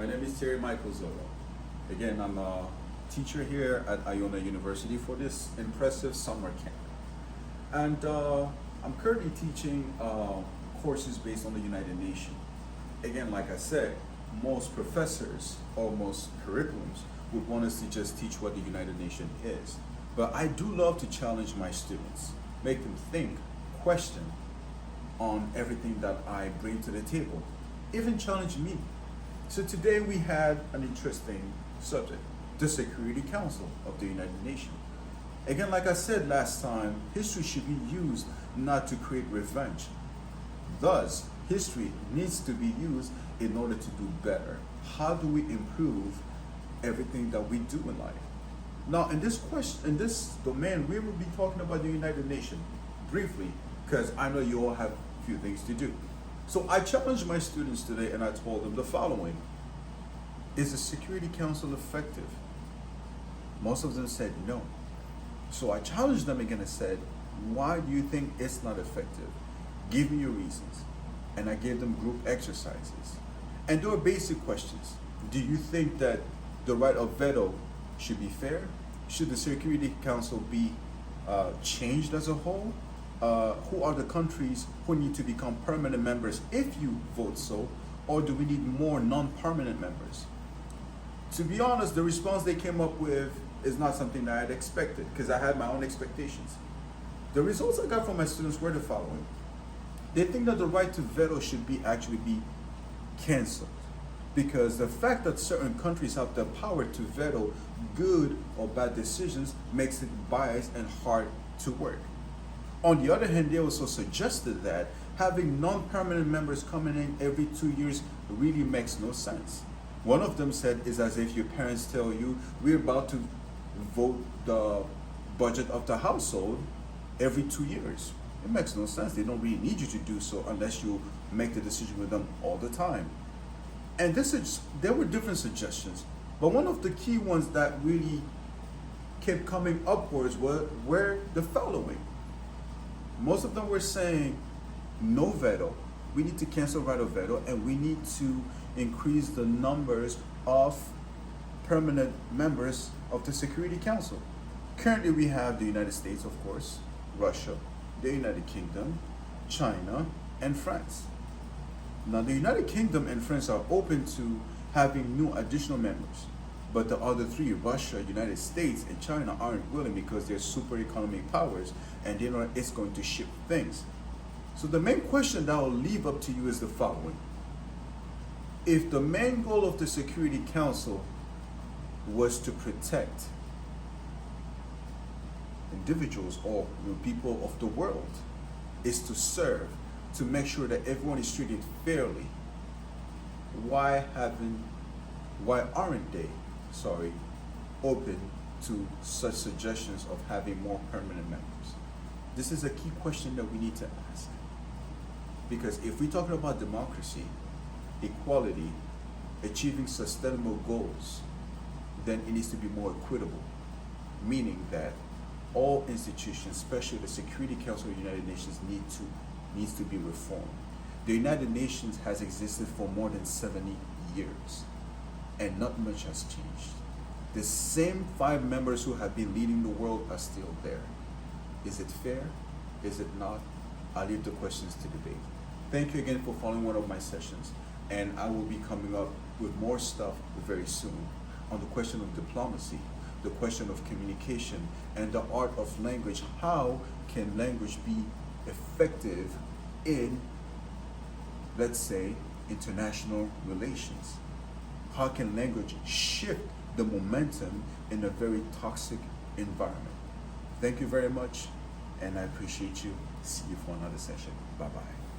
My name is Terry Michael Zolo. Again, I'm a teacher here at Iona University for this impressive summer camp. And I'm currently teaching courses based on the United Nations. Again, like I said, most professors or most curriculums would want us to just teach what the United Nations is. But I do love to challenge my students, make them think, question on everything that I bring to the table, even challenge me. So today we had an interesting subject, the Security Council of the United Nations. Again, like I said last time, history should be used not to create revenge. Thus, history needs to be used in order to do better. How do we improve everything that we do in life? Now, in this domain, we will be talking about the United Nations briefly, because I know you all have a few things to do. So I challenged my students today and I told them the following. Is the Security Council effective? Most of them said no. So I challenged them again and said, why do you think it's not effective? Give me your reasons. And I gave them group exercises. And there were basic questions. Do you think that the right of veto should be fair? Should the Security Council be changed as a whole? Who are the countries who need to become permanent members if you vote so? Or do we need more non-permanent members? To be honest, the response they came up with is not something that I had expected, because I had my own expectations. The results I got from my students were the following. They think that the right to veto should actually be canceled, because the fact that certain countries have the power to veto good or bad decisions makes it biased and hard to work. On the other hand, they also suggested that having non-permanent members coming in every 2 years really makes no sense. One of them said it's as if your parents tell you, we're about to vote the budget of the household every 2 years. It makes no sense. They don't really need you to do so unless you make the decision with them all the time. And there were different suggestions, but one of the key ones that really kept coming upwards were the following. Most of them were saying no veto. We need to cancel right of veto, and we need to increase the numbers of permanent members of the Security Council. Currently, we have the United States, of course, Russia, the United Kingdom, China, and France. Now, the United Kingdom and France are open to having new additional members, but the other three, Russia, United States, and China, aren't willing because they're super economic powers and they know it's going to shift things. So the main question that I'll leave up to you is the following. If the main goal of the Security Council was to protect individuals or people of the world, is to serve, to make sure that everyone is treated fairly, why aren't they open to such suggestions of having more permanent members? This is a key question that we need to ask. Because if we're talking about democracy, equality, achieving sustainable goals, then it needs to be more equitable, meaning that all institutions, especially the Security Council of the United Nations, needs to be reformed. The United Nations has existed for more than 70 years, and not much has changed. The same 5 members who have been leading the world are still there. Is it fair? Is it not? I'll leave the questions to debate. Thank you again for following one of my sessions, and I will be coming up with more stuff very soon on the question of diplomacy, the question of communication, and the art of language. How can language be effective in, let's say, international relations? How can language shift the momentum in a very toxic environment? Thank you very much, and I appreciate you. See you for another session. Bye-bye.